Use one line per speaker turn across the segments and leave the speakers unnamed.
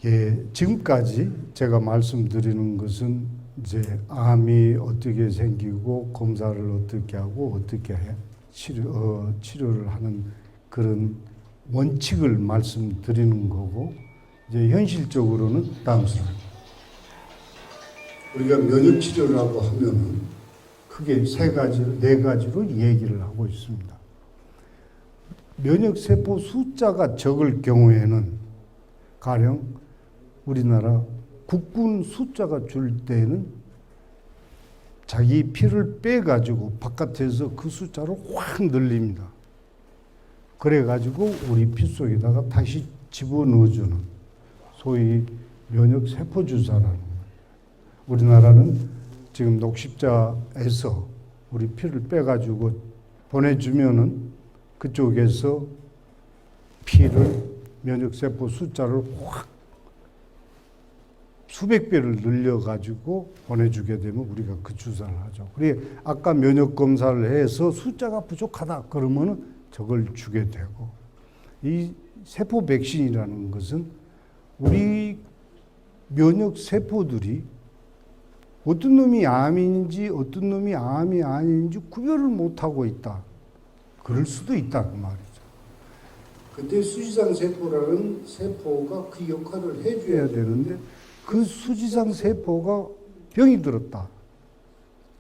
예, 지금까지 제가 말씀드리는 것은 이제 암이 어떻게 생기고 검사를 어떻게 하고 어떻게 치료를 하는 그런 원칙을 말씀드리는 거고, 이제 현실적으로는 다음스럽습니다. 우리가 면역 치료라고 하면은 크게 네 가지로 얘기를 하고 있습니다. 면역 세포 숫자가 적을 경우에는 가령 우리나라 국군 숫자가 줄 때는 자기 피를 빼가지고 바깥에서 그 숫자를 확 늘립니다. 그래가지고 우리 피 속에다가 다시 집어넣어주는 소위 면역 세포 주사라는 거예요. 우리나라는 지금 녹십자에서 우리 피를 빼가지고 보내주면은 그쪽에서 피를 면역 세포 숫자를 확 수백 배를 늘려가지고 보내주게 되면 우리가 그 주사를 하죠. 그래 아까 면역 검사를 해서 숫자가 부족하다 그러면은 저걸 주게 되고, 이 세포 백신이라는 것은 우리 면역 세포들이 어떤 놈이 암인지 어떤 놈이 암이 아닌지 구별을 못하고 있다. 그럴 수도 있다 그 말이죠. 그때 수지상 세포라는 세포가 그 역할을 해줘야 되는데 그 수지상 세포가 병이 들었다.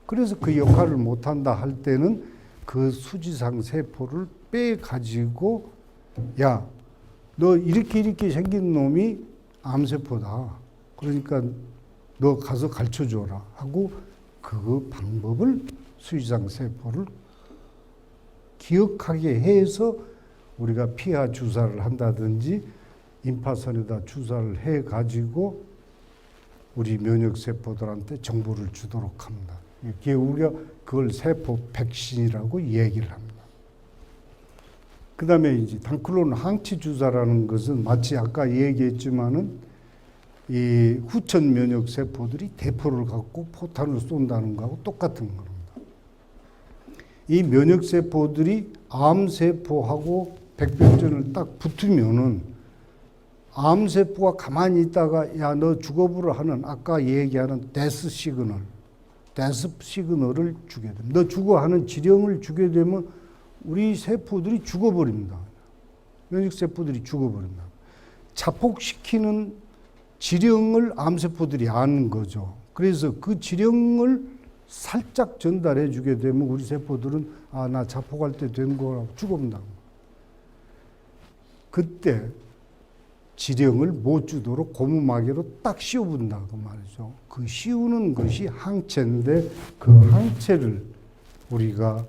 그래서 그 역할을 못한다 할 때는 그 수지상 세포를 빼가지고 야, 너 이렇게 생긴 놈이 암세포다. 그러니까 너 가서 가르쳐줘라 하고 그 방법을 수지상 세포를 기억하게 해서 우리가 피하 주사를 한다든지 임파선에다 주사를 해가지고 우리 면역세포들한테 정보를 주도록 합니다. 이게 우리가 그걸 세포 백신이라고 얘기를 합니다. 그 다음에 이제 단클론 항체 주사라는 것은 마치 아까 얘기했지만은 이 후천 면역세포들이 대포를 갖고 포탄을 쏜다는 거하고 똑같은 겁니다. 이 면역세포들이 암세포하고 백병전을 딱 붙으면은 암세포가 가만히 있다가 야, 너 죽어보라 하는 아까 얘기하는 데스 시그널을 주게 됩니다. 너 죽어 하는 지령을 주게 되면 우리 세포들이 죽어버립니다. 면역세포들이 죽어버립니다. 자폭시키는 지령을 암세포들이 아는 거죠. 그래서 그 지령을 살짝 전달해 주게 되면 우리 세포들은 아, 나 자폭할 때 된 거라고 죽어본다. 그때 지령을 못 주도록 고무마개로 딱 씌워본다 그 말이죠. 그 씌우는 것이 항체인데 그 항체를 우리가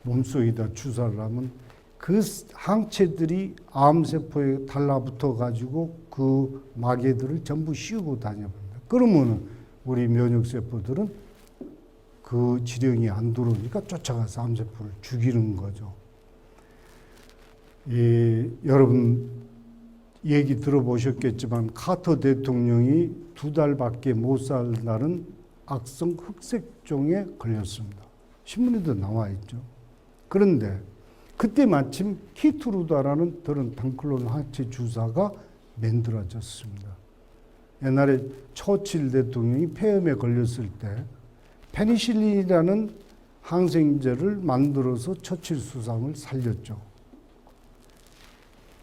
몸속에다 주사를 하면 그 항체들이 암세포에 달라붙어 가지고 그 마개들을 전부 씌우고 다녀봅니다. 그러면 우리 면역세포들은 그 지령이 안 들어오니까 쫓아가서 암세포를 죽이는 거죠. 여러분 얘기 들어보셨겠지만 카터 대통령이 2달밖에 못 살다는 악성 흑색종에 걸렸습니다. 신문에도 나와 있죠. 그런데 그때 마침 키투르다라는 그런 단클론 항체 주사가 만들어졌습니다. 옛날에 처칠 대통령이 폐렴에 걸렸을 때 페니실린이라는 항생제를 만들어서 처칠 수상을 살렸죠.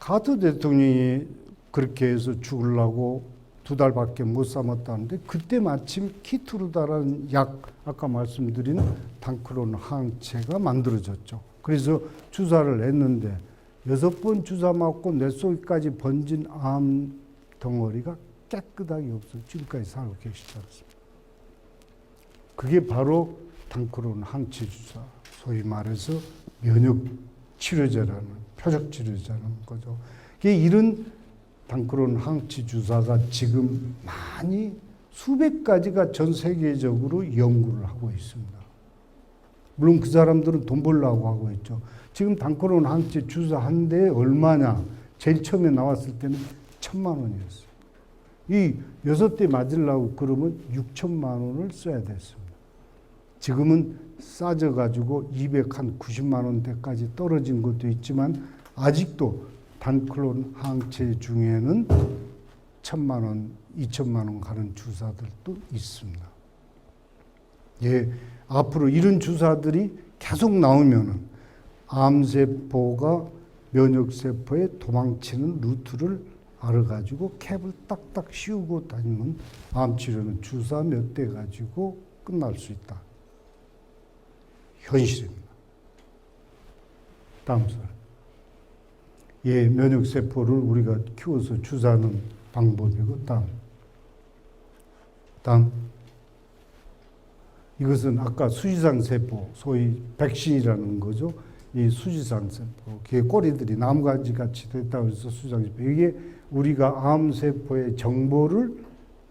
카터 대통령이 그렇게 해서 죽으려고 2달밖에 못 삼았다는데 그때 마침 키투르다라는 약, 아까 말씀드린 단클론 항체가 만들어졌죠. 그래서 주사를 했는데 6번 주사 맞고 뇌 속까지 번진 암 덩어리가 깨끗하게 없어요. 지금까지 살고 계시지 않습니다. 그게 바로 단클론 항체 주사, 소위 말해서 면역 치료제라는 표적 치료제라는 거죠. 이런 단클론 항체 주사가 지금 많이 수백 가지가 전 세계적으로 연구를 하고 있습니다. 물론 그 사람들은 돈 벌려고 하고 있죠. 지금 단클론 항체 주사 한 대에 얼마냐? 제일 처음에 나왔을 때는 1,000만 원이었어요. 이 6대 맞으려고 그러면 6천만 원을 써야 됐습니다. 지금은 싸져가지고 290만 원대까지 떨어진 것도 있지만 아직도 단클론 항체 중에는 1,000만 원, 2천만 원 가는 주사들도 있습니다. 예, 앞으로 이런 주사들이 계속 나오면은 암세포가 면역세포에 도망치는 루트를 알아가지고 캡을 딱딱 씌우고 다니면 암치료는 주사 몇 대 가지고 끝날 수 있다. 현실입니다. 다음 슬라이드. 예, 면역세포를 우리가 키워서 주사하는 방법이고, 다음. 이것은 아까 수지상세포, 소위 백신이라는 거죠. 이 수지상세포, 그게 꼬리들이 나무가지 같이 됐다고 해서 수지상세포. 이게 우리가 암세포의 정보를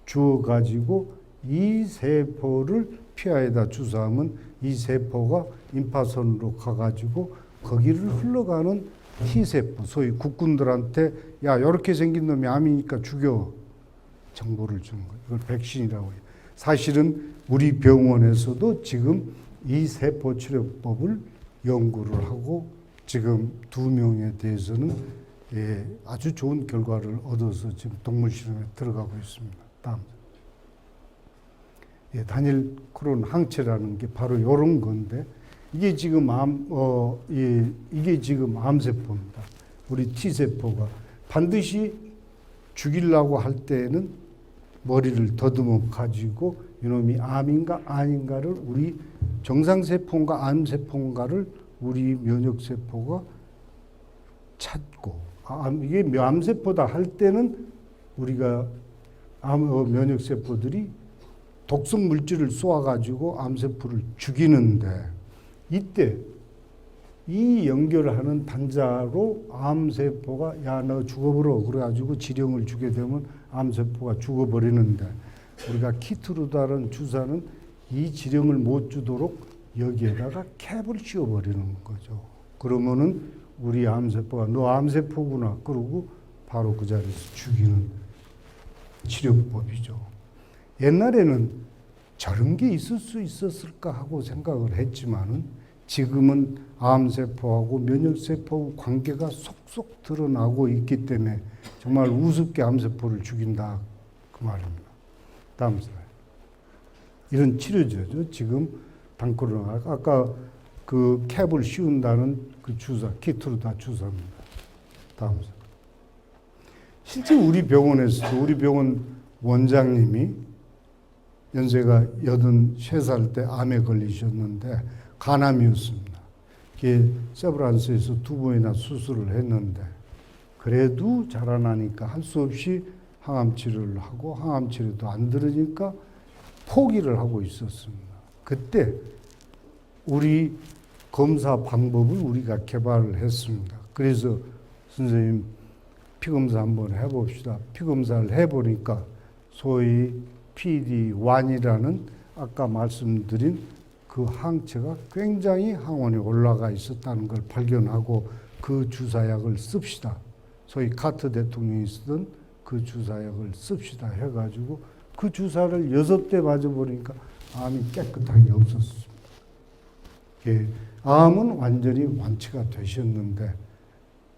주어가지고 이 세포를 피하에다 주사하면 이 세포가 임파선으로 가가지고 거기를 흘러가는 T세포, 소위 국군들한테 야, 이렇게 생긴 놈이 암이니까 죽여. 정보를 주는 거예요. 이걸 백신이라고 해요. 사실은 우리 병원에서도 지금 이 세포 치료법을 연구를 하고 지금 2명에 대해서는 아주 좋은 결과를 얻어서 지금 동물 실험에 들어가고 있습니다. 다음. 단일 크론 항체라는 게 바로 이런 건데 이게 지금 이게 지금 암세포입니다. 우리 T세포가 반드시 죽이려고 할 때는 머리를 더듬어 가지고 이놈이 암인가 아닌가를 우리 정상세포인가 암세포인가를 우리 면역세포가 찾고 이게 암세포다 할 때는 우리가 면역세포들이 독성 물질을 쏘아가지고 암세포를 죽이는데 이때 이 연결하는 단자로 암세포가 야, 너 죽어버려 그래가지고 지령을 주게 되면 암세포가 죽어버리는데 우리가 키트루다는 주사는 이 지령을 못 주도록 여기에다가 캡을 씌워버리는 거죠. 그러면은 우리 암세포가 너 암세포구나 그러고 바로 그 자리에서 죽이는 치료법이죠. 옛날에는 저런 게 있을 수 있었을까 하고 생각을 했지만은 지금은 암세포하고 면역세포 관계가 속속 드러나고 있기 때문에 정말 우습게 암세포를 죽인다 그 말입니다. 다음 슬라이드. 이런 치료제죠. 지금 방코로나 아까 그 캡을 씌운다는 그 주사 키트루다 주사입니다. 다음 슬라이드. 실제 우리 병원에서도 우리 병원 원장님이 연세가 83살 때 암에 걸리셨는데 간암이었습니다. 세브란스에서 2번이나 수술을 했는데 그래도 자라나니까 할 수 없이 항암 치료를 하고 항암 치료도 안 들으니까 포기를 하고 있었습니다. 그때 우리 검사 방법을 우리가 개발을 했습니다. 그래서 선생님 피검사 한번 해봅시다. 피검사를 해보니까 소위 PD-1이라는 아까 말씀드린 그 항체가 굉장히 항원에 올라가 있었다는 걸 발견하고 그 주사약을 씁시다. 소위 카터 대통령이 쓰던 그 주사약을 씁시다 해가지고 그 주사를 6대 맞아버리니까 암이 깨끗하게 없었습니다. 암은 완전히 완치가 되셨는데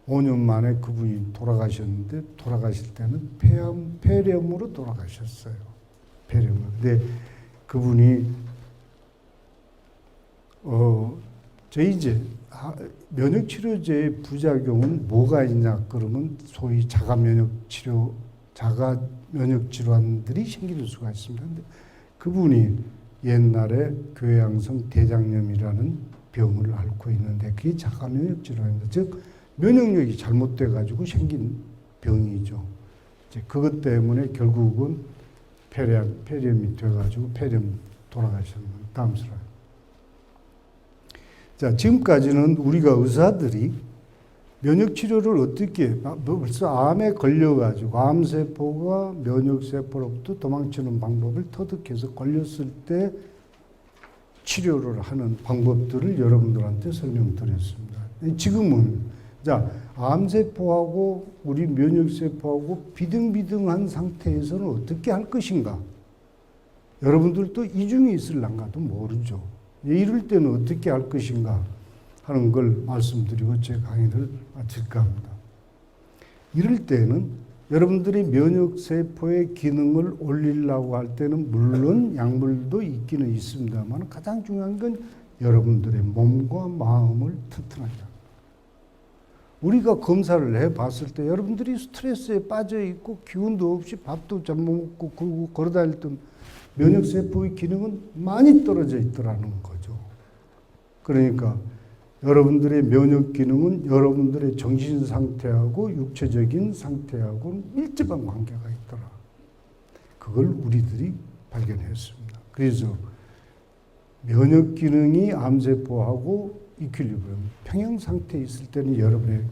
5년 만에 그분이 돌아가셨는데 돌아가실 때는 폐렴으로 돌아가셨어요. 폐렴으로. 근데 그분이 저희 이제 면역치료제의 부작용은 뭐가 있냐 그러면 소위 자가 면역 질환들이 생길 수가 있습니다. 근데 그분이 옛날에 교양성 대장염이라는 병을 앓고 있는데 그게 자가 면역 질환입니다. 즉 면역력이 잘못돼 가지고 생긴 병이죠. 이제 그것 때문에 결국은 폐렴이 돼 가지고 폐렴 돌아가셨는 다음 슬라이드. 자, 지금까지는 우리가 의사들이 면역치료를 어떻게, 벌써 암에 걸려가지고 암세포가 면역세포로부터 도망치는 방법을 터득해서 걸렸을 때 치료를 하는 방법들을 여러분들한테 설명드렸습니다. 지금은, 자, 암세포하고 우리 면역세포하고 비등비등한 상태에서는 어떻게 할 것인가? 여러분들도 이 중에 있을랑가도 모르죠. 이럴 때는 어떻게 할 것인가 하는 걸 말씀드리고 제 강의를 마칠까 합니다. 이럴 때는 여러분들이 면역세포의 기능을 올리려고 할 때는 물론 약물도 있기는 있습니다만 가장 중요한 건 여러분들의 몸과 마음을 튼튼하게 합니다. 우리가 검사를 해봤을 때 여러분들이 스트레스에 빠져 있고 기운도 없이 밥도 잘 못 먹고 그러고 걸어다닐 때 면역세포의 기능은 많이 떨어져 있더라는 거죠. 그러니까 여러분들의 면역 기능은 여러분들의 정신 상태하고 육체적인 상태하고 밀접한 관계가 있더라. 그걸 우리들이 발견했습니다. 그래서 면역 기능이 암세포하고 이퀄리브리엄, 평형 상태에 있을 때는 여러분의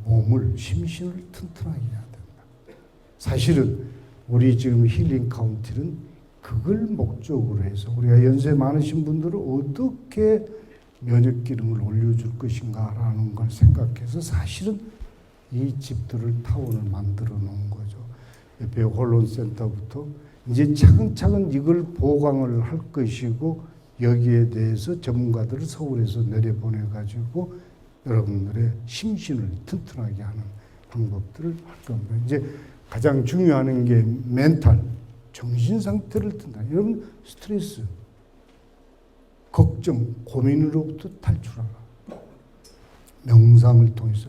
몸을, 심신을 튼튼하게 해야 된다. 사실은 우리 지금 힐링 카운티는 그걸 목적으로 해서 우리가 연세 많으신 분들은 어떻게 면역 기능을 올려줄 것인가라는 걸 생각해서 사실은 이 집들을 타운을 만들어 놓은 거죠. 옆에 혼론센터부터 이제 차근차근 이걸 보강을 할 것이고 여기에 대해서 전문가들을 서울에서 내려보내가지고 여러분들의 심신을 튼튼하게 하는 방법들을 할 겁니다. 이제 가장 중요한 게 멘탈, 정신 상태를 튼튼하게. 여러분 스트레스, 걱정, 고민으로부터 탈출하라. 명상을 통해서.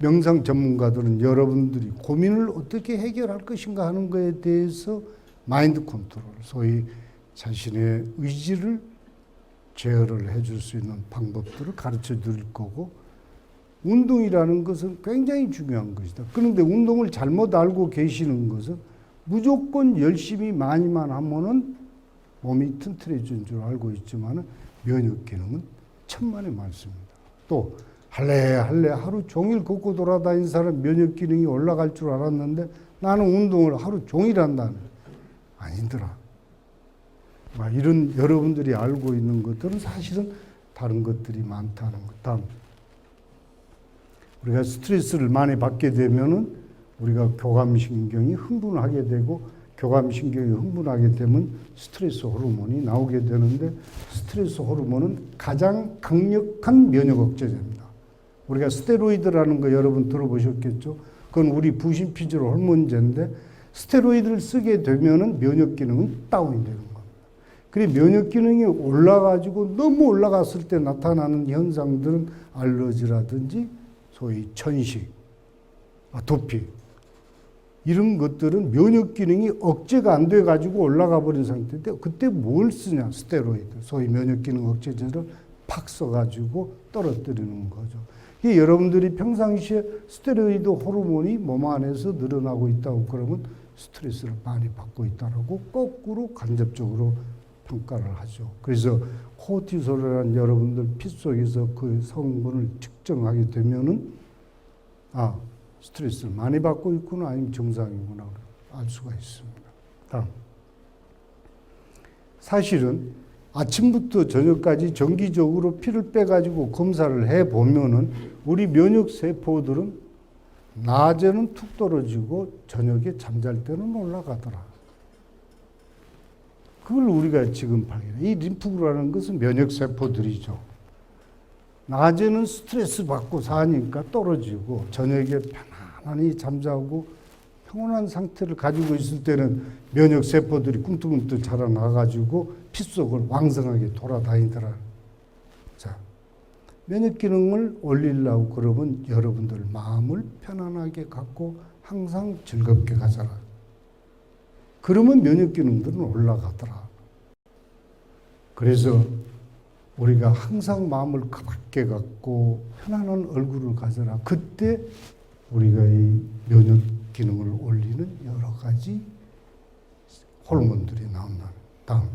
명상 전문가들은 여러분들이 고민을 어떻게 해결할 것인가 하는 것에 대해서 마인드 컨트롤, 소위 자신의 의지를 제어를 해줄 수 있는 방법들을 가르쳐 드릴 거고, 운동이라는 것은 굉장히 중요한 것이다. 그런데 운동을 잘못 알고 계시는 것은 무조건 열심히 많이만 하면은 몸이 튼튼해진 줄 알고 있지만 면역 기능은 천만의 말씀입니다. 또 할래 하루 종일 걷고 돌아다니는 사람 면역 기능이 올라갈 줄 알았는데 나는 운동을 하루 종일 한다는 아니더라. 이런 여러분들이 알고 있는 것들은 사실은 다른 것들이 많다는 것. 다음, 우리가 스트레스를 많이 받게 되면은 우리가 교감신경이 흥분하게 되고, 교감신경이 흥분하게 되면 스트레스 호르몬이 나오게 되는데, 스트레스 호르몬은 가장 강력한 면역 억제제입니다. 우리가 스테로이드라는 거 여러분 들어보셨겠죠? 그건 우리 부신피질 호르몬제인데 스테로이드를 쓰게 되면은 면역 기능은 다운이 되는 겁니다. 그래 면역 기능이 올라가지고 너무 올라갔을 때 나타나는 현상들은 알러지라든지 소위 천식, 아토피 이런 것들은 면역 기능이 억제가 안 돼 가지고 올라가 버린 상태인데 그때 뭘 쓰냐? 스테로이드, 소위 면역 기능 억제제를 팍 써가지고 떨어뜨리는 거죠. 이게 여러분들이 평상시에 스테로이드 호르몬이 몸 안에서 늘어나고 있다고 그러면 스트레스를 많이 받고 있다라고 거꾸로 간접적으로 평가를 하죠. 그래서 코르티솔이라는 여러분들 피 속에서 그 성분을 측정하게 되면은 스트레스를 많이 받고 있구나 아니면 정상이구나 알 수가 있습니다. 다음. 사실은 아침부터 저녁까지 정기적으로 피를 빼가지고 검사를 해보면은 우리 면역세포들은 낮에는 툭 떨어지고 저녁에 잠잘 때는 올라가더라. 그걸 우리가 지금 발견해. 이 림프구라는 것은 면역세포들이죠. 낮에는 스트레스 받고 사니까 떨어지고 저녁에 편안히 잠자고 평온한 상태를 가지고 있을 때는 면역세포들이 꿈틀꿈틀 자라나가지고 피 속을 왕성하게 돌아다니더라. 자, 면역기능을 올리려고 그러면 여러분들 마음을 편안하게 갖고 항상 즐겁게 가져라. 그러면 면역기능들은 올라가더라. 그래서 우리가 항상 마음을 가볍게 갖고 편안한 얼굴을 가져라. 그때 우리가 이 면역 기능을 올리는 여러 가지 호르몬들이 나온다. 다음.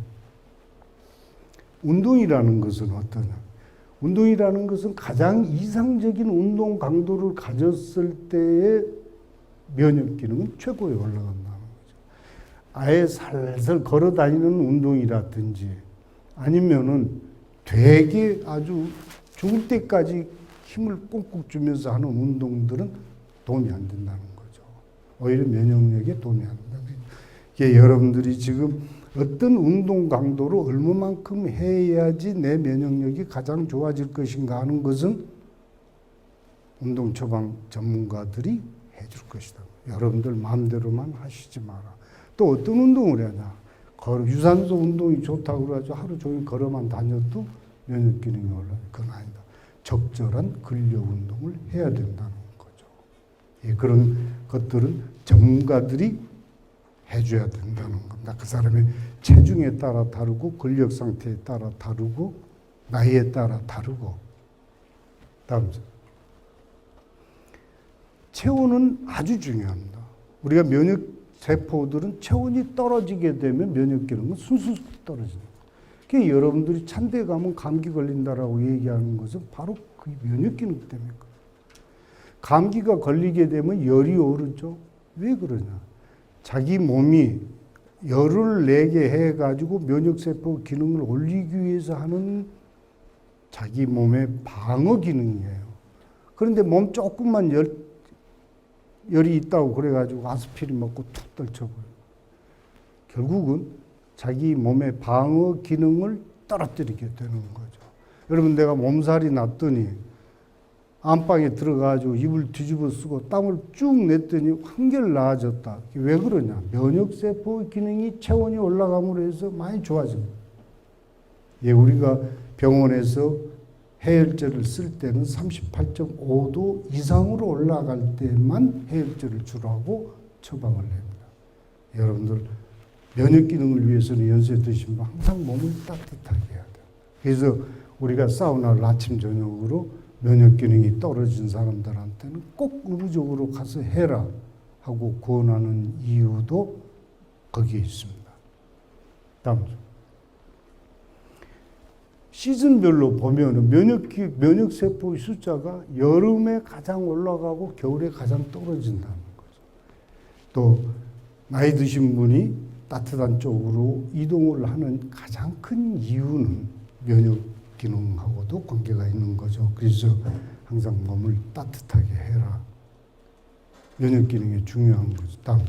운동이라는 것은 어떠냐? 운동이라는 것은 가장 이상적인 운동 강도를 가졌을 때의 면역 기능은 최고에 올라간다는 거죠. 아예 살살 걸어 다니는 운동이라든지 아니면은 되게 아주 죽을 때까지 힘을 꾹꾹 주면서 하는 운동들은 도움이 안 된다는 거죠. 오히려 면역력에 도움이 안 된다. 이게 여러분들이 지금 어떤 운동 강도로 얼마만큼 해야지 내 면역력이 가장 좋아질 것인가 하는 것은 운동 처방 전문가들이 해줄 것이다. 여러분들 마음대로만 하시지 마라. 또 어떤 운동을 하냐? 유산소 운동이 좋다고 그러죠. 하루 종일 걸어만 다녀도 면역 기능이 올라요. 그건 아니다. 적절한 근력 운동을 해야 된다는 거죠. 예, 그런 것들은 전문가들이 해줘야 된다는 겁니다. 그 사람의 체중에 따라 다르고 근력 상태에 따라 다르고 나이에 따라 다르고. 다음 체온은 아주 중요합니다. 우리가 면역 세포들은 체온이 떨어지게 되면 면역 기능은 순수 떨어집니다. 그러니까 여러분들이 찬데 가면 감기 걸린다라고 얘기하는 것은 바로 그 면역 기능 때문에 그래요. 감기가 걸리게 되면 열이 오르죠. 왜 그러냐? 자기 몸이 열을 내게 해가지고 면역세포 기능을 올리기 위해서 하는 자기 몸의 방어 기능이에요. 그런데 몸 조금만 열이 있다고 그래가지고 아스피린 먹고 툭 떨쳐버려요. 결국은 자기 몸의 방어 기능을 떨어뜨리게 되는 거죠. 여러분, 내가 몸살이 났더니 안방에 들어가가지고 이불 뒤집어 쓰고 땀을 쭉 냈더니 한결 나아졌다. 왜 그러냐? 면역세포 기능이 체온이 올라감으로 해서 많이 좋아집니다. 예, 우리가 병원에서 해열제를 쓸 때는 38.5도 이상으로 올라갈 때만 해열제를 주라고 처방을 냅니다. 여러분들 면역 기능을 위해서는 연세 드신 분 항상 몸을 따뜻하게 해야 돼요. 그래서 우리가 사우나를 아침 저녁으로 면역 기능이 떨어진 사람들한테는 꼭 의무적으로 가서 해라 하고 권하는 이유도 거기에 있습니다. 다음 주. 시즌별로 보면 면역세포의 숫자가 여름에 가장 올라가고 겨울에 가장 떨어진다는 거죠. 또 나이 드신 분이 따뜻한 쪽으로 이동을 하는 가장 큰 이유는 면역 기능하고도 관계가 있는 거죠. 그래서 항상 몸을 따뜻하게 해라. 면역 기능이 중요한 거죠. 다음.